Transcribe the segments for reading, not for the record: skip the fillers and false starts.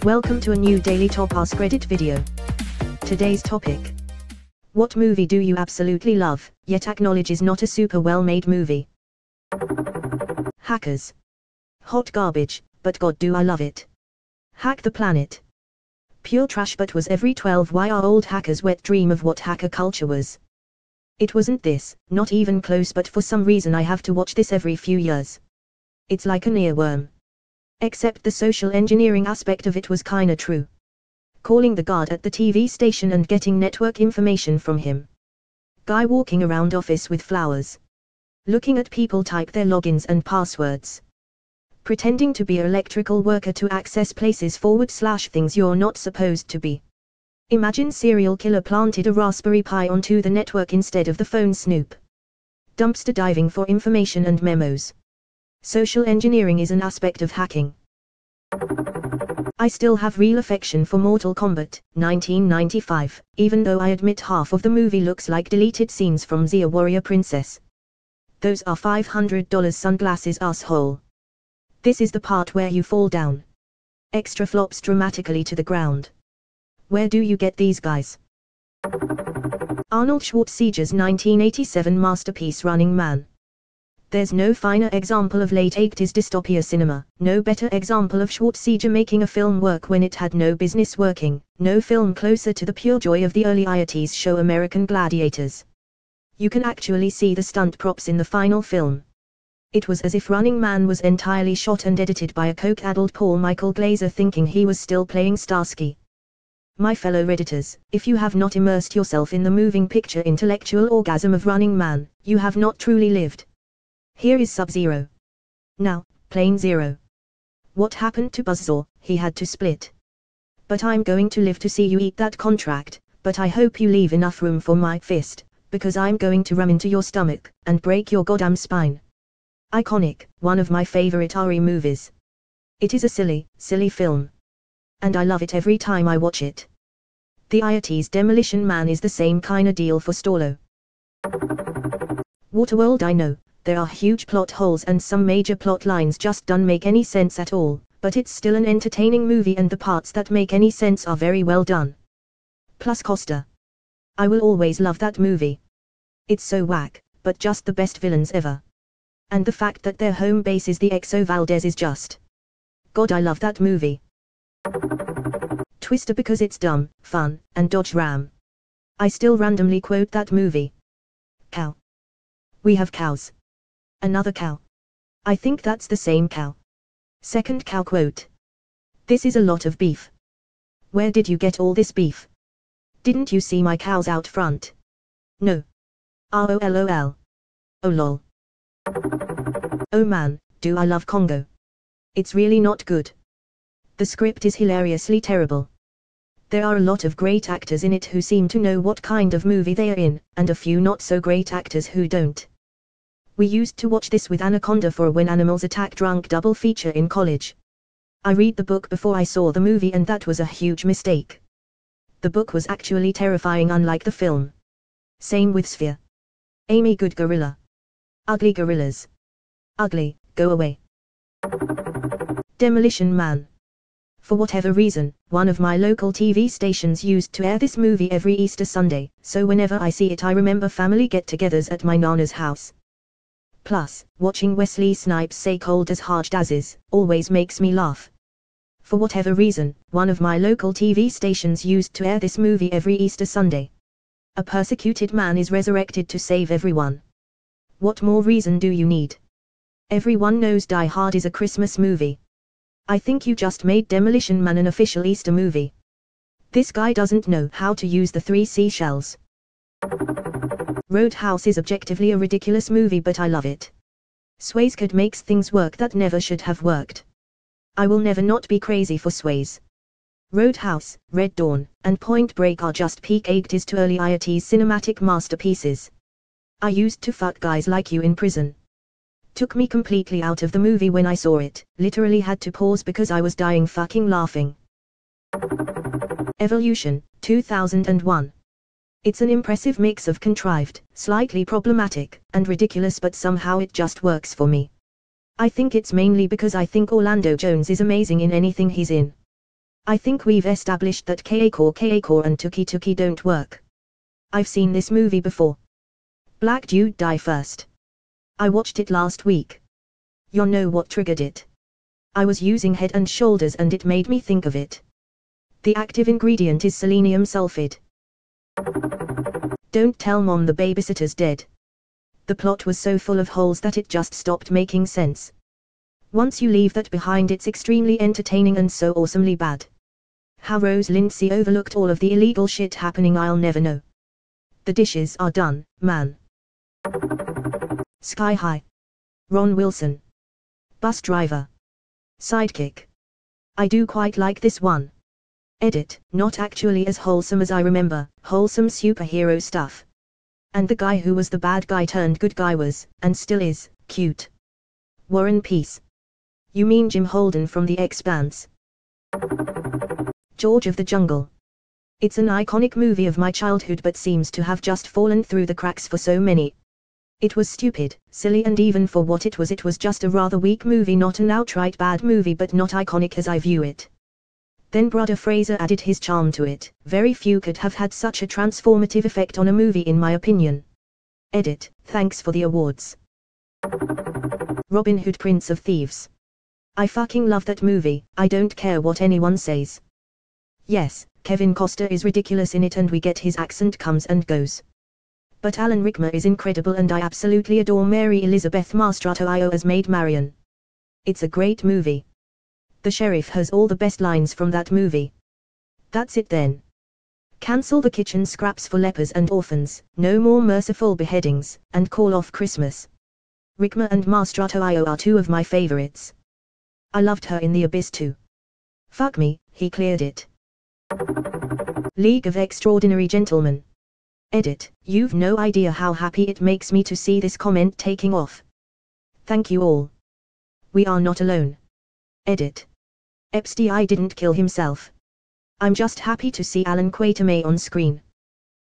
Welcome to a new Daily Top Askreddit video. Today's topic. What movie do you absolutely love, yet acknowledge is not a super well-made movie? Hackers. Hot garbage, but god do I love it. Hack the Planet. Pure trash, but was every 12 YR old hacker's wet dream of what hacker culture was. It wasn't this, not even close, but for some reason I have to watch this every few years. It's like an earworm. Except the social engineering aspect of it was kinda true. Calling the guard at the TV station and getting network information from him. Guy walking around office with flowers. Looking at people type their logins and passwords. Pretending to be an electrical worker to access places / things you're not supposed to be. Imagine serial killer planted a Raspberry Pi onto the network instead of the phone snoop. Dumpster diving for information and memos. Social engineering is an aspect of hacking. I still have real affection for Mortal Kombat, 1995, even though I admit half of the movie looks like deleted scenes from Zia Warrior Princess. Those are $500 sunglasses, asshole. This is the part where you fall down. Extra flops dramatically to the ground. Where do you get these guys? Arnold Schwarzenegger's 1987 masterpiece Running Man. There's no finer example of late 80s dystopia cinema, no better example of Schwarzenegger making a film work when it had no business working, no film closer to the pure joy of the early 80s show American Gladiators. You can actually see the stunt props in the final film. It was as if Running Man was entirely shot and edited by a coke-addled Paul Michael Glaser thinking he was still playing Starsky. My fellow Redditors, if you have not immersed yourself in the moving picture intellectual orgasm of Running Man, you have not truly lived. Here is Sub-Zero. Now, Plane Zero. What happened to Buzzsaw? He had to split. But I'm going to live to see you eat that contract, but I hope you leave enough room for my fist, because I'm going to ram into your stomach, and break your goddamn spine. Iconic, one of my favorite RE movies. It is a silly, silly film. And I love it every time I watch it. The IoT's Demolition Man is the same kinda deal for Stallo. Waterworld. I know, there are huge plot holes and some major plot lines just don't make any sense at all, but it's still an entertaining movie and the parts that make any sense are very well done. Plus Costa. I will always love that movie. It's so whack, but just the best villains ever. And the fact that their home base is the Exo Valdez is just. God, I love that movie. Twister, because it's dumb, fun, and Dodge Ram. I still randomly quote that movie. Cow. We have cows. Another cow. I think that's the same cow. Second cow quote. This is a lot of beef. Where did you get all this beef? Didn't you see my cows out front? No. ROLOL. Oh lol. Oh man, do I love Congo. It's really not good. The script is hilariously terrible. There are a lot of great actors in it who seem to know what kind of movie they are in, and a few not so great actors who don't. We used to watch this with Anaconda for a When Animals Attack drunk double feature in college. I read the book before I saw the movie and that was a huge mistake. The book was actually terrifying, unlike the film. Same with Sphere. Amy, good gorilla. Ugly gorillas. Ugly, go away. Demolition Man. For whatever reason, one of my local TV stations used to air this movie every Easter Sunday, so whenever I see it I remember family get-togethers at my nana's house. Plus, watching Wesley Snipes say cold as hard as always makes me laugh. For whatever reason, one of my local TV stations used to air this movie every Easter Sunday. A persecuted man is resurrected to save everyone. What more reason do you need? Everyone knows Die Hard is a Christmas movie. I think you just made Demolition Man an official Easter movie. This guy doesn't know how to use the 3 seashells. Roadhouse is objectively a ridiculous movie, but I love it. Swayze Kid makes things work that never should have worked. I will never not be crazy for Swayze. Roadhouse, Red Dawn, and Point Break are just peak 80s to early IoT's cinematic masterpieces. I used to fuck guys like you in prison. Took me completely out of the movie when I saw it, literally had to pause because I was dying fucking laughing. Evolution, 2001. It's an impressive mix of contrived, slightly problematic, and ridiculous, but somehow it just works for me. I think it's mainly because I think Orlando Jones is amazing in anything he's in. I think we've established that K-A-core and Tuki Tuki don't work. I've seen this movie before. Black dude die first. I watched it last week. You know what triggered it? I was using Head and Shoulders and it made me think of it. The active ingredient is selenium sulfide. Don't tell Mom the babysitter's dead. The plot was so full of holes that it just stopped making sense. Once you leave that behind, it's extremely entertaining and so awesomely bad. How Rose Lindsay overlooked all of the illegal shit happening, I'll never know. The dishes are done, man. Sky High. Ron Wilson. Bus driver. Sidekick. I do quite like this one. Edit, not actually as wholesome as I remember, wholesome superhero stuff. And the guy who was the bad guy turned good guy was, and still is, cute. War and Peace. You mean Jim Holden from The Expanse? George of the Jungle. It's an iconic movie of my childhood but seems to have just fallen through the cracks for so many. It was stupid, silly, and even for what it was just a rather weak movie, not an outright bad movie but not iconic as I view it. Then Brother Fraser added his charm to it. Very few could have had such a transformative effect on a movie in my opinion. Edit, thanks for the awards. Robin Hood, Prince of Thieves. I fucking love that movie, I don't care what anyone says. Yes, Kevin Costner is ridiculous in it and we get his accent comes and goes. But Alan Rickman is incredible and I absolutely adore Mary Elizabeth Mastrantonio as Maid Marian. It's a great movie. The sheriff has all the best lines from that movie. That's it then. Cancel the kitchen scraps for lepers and orphans, no more merciful beheadings, and call off Christmas. Rickman and Mastrantonio are two of my favorites. I loved her in The Abyss too. Fuck me, he cleared it. League of Extraordinary Gentlemen. Edit, you've no idea how happy it makes me to see this comment taking off. Thank you all. We are not alone. Edit. Epstein didn't kill himself. I'm just happy to see Alan Quatermain on screen.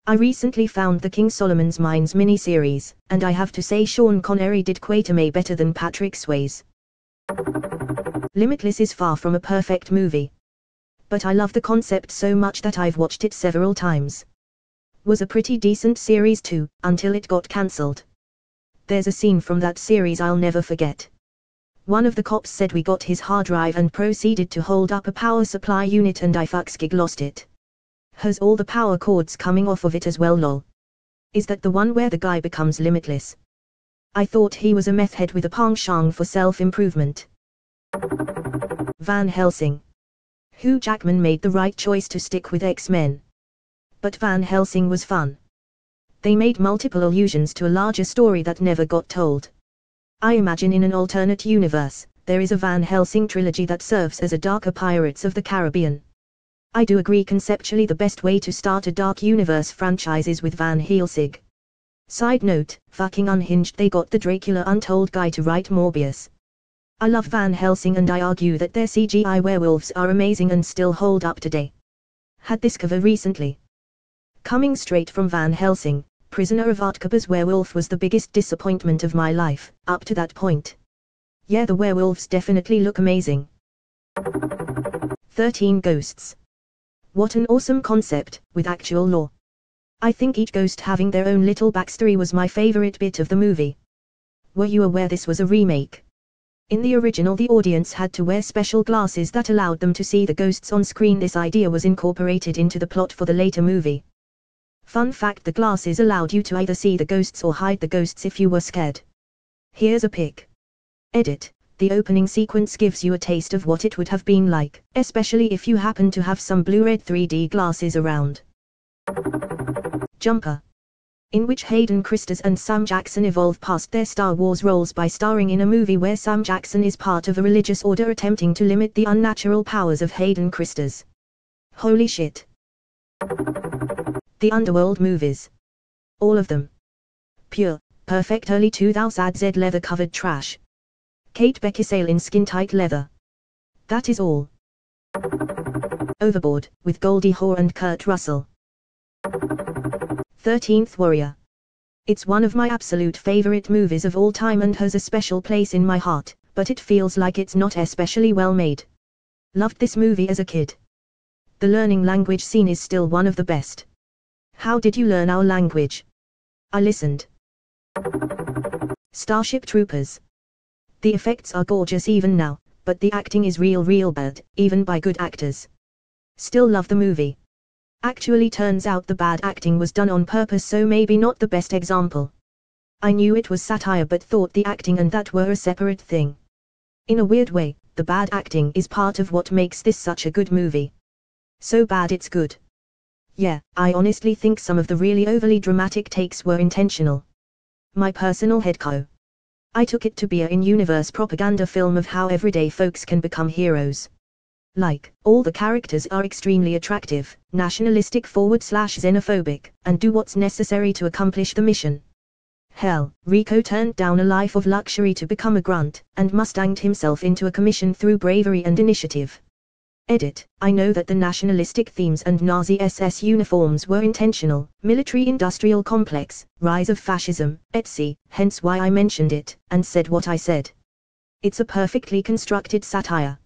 I recently found the King Solomon's Mines miniseries, and I have to say Sean Connery did Quatermain better than Patrick Swayze. Limitless is far from a perfect movie. But I love the concept so much that I've watched it several times. Was a pretty decent series too, until it got cancelled. There's a scene from that series I'll never forget. One of the cops said we got his hard drive and proceeded to hold up a power supply unit and I fuckskig lost it. Has all the power cords coming off of it as well, lol. Is that the one where the guy becomes limitless? I thought he was a meth head with a penchant for self-improvement. Van Helsing. Hugh Jackman made the right choice to stick with X-Men. But Van Helsing was fun. They made multiple allusions to a larger story that never got told. I imagine in an alternate universe, there is a Van Helsing trilogy that serves as a darker Pirates of the Caribbean. I do agree conceptually the best way to start a dark universe franchise is with Van Helsing. Side note, fucking unhinged they got the Dracula Untold guy to write Morbius. I love Van Helsing and I argue that their CGI werewolves are amazing and still hold up today. Had this cover recently. Coming straight from Van Helsing, Prisoner of Azkaban's werewolf was the biggest disappointment of my life, up to that point. Yeah, the werewolves definitely look amazing. 13 Ghosts. What an awesome concept, with actual lore. I think each ghost having their own little backstory was my favorite bit of the movie. Were you aware this was a remake? In the original the audience had to wear special glasses that allowed them to see the ghosts on screen. This idea was incorporated into the plot for the later movie. Fun fact, the glasses allowed you to either see the ghosts or hide the ghosts if you were scared. Here's a pic. Edit, the opening sequence gives you a taste of what it would have been like, especially if you happen to have some blue-red 3D glasses around. Jumper. In which Hayden Christensen and Sam Jackson evolve past their Star Wars roles by starring in a movie where Sam Jackson is part of a religious order attempting to limit the unnatural powers of Hayden Christensen. Holy shit. The Underworld movies. All of them. Pure, perfect early 2000s leather-covered trash. Kate Beckinsale in skin-tight leather. That is all. Overboard, with Goldie Hawn and Kurt Russell. 13th Warrior. It's one of my absolute favorite movies of all time and has a special place in my heart, but it feels like it's not especially well made. Loved this movie as a kid. The learning language scene is still one of the best. How did you learn our language? I listened. Starship Troopers. The effects are gorgeous even now, but the acting is real bad, even by good actors. Still love the movie. Actually turns out the bad acting was done on purpose, so maybe not the best example. I knew it was satire but thought the acting and that were a separate thing. In a weird way, the bad acting is part of what makes this such a good movie. So bad it's good. Yeah, I honestly think some of the really overly dramatic takes were intentional. My personal headcanon. I took it to be a in-universe propaganda film of how everyday folks can become heroes. Like, all the characters are extremely attractive, nationalistic / xenophobic, and do what's necessary to accomplish the mission. Hell, Rico turned down a life of luxury to become a grunt, and Mustanged himself into a commission through bravery and initiative. Edit. I know that the nationalistic themes and Nazi SS uniforms were intentional, military-industrial complex, rise of fascism, etc., hence why I mentioned it, and said what I said. It's a perfectly constructed satire.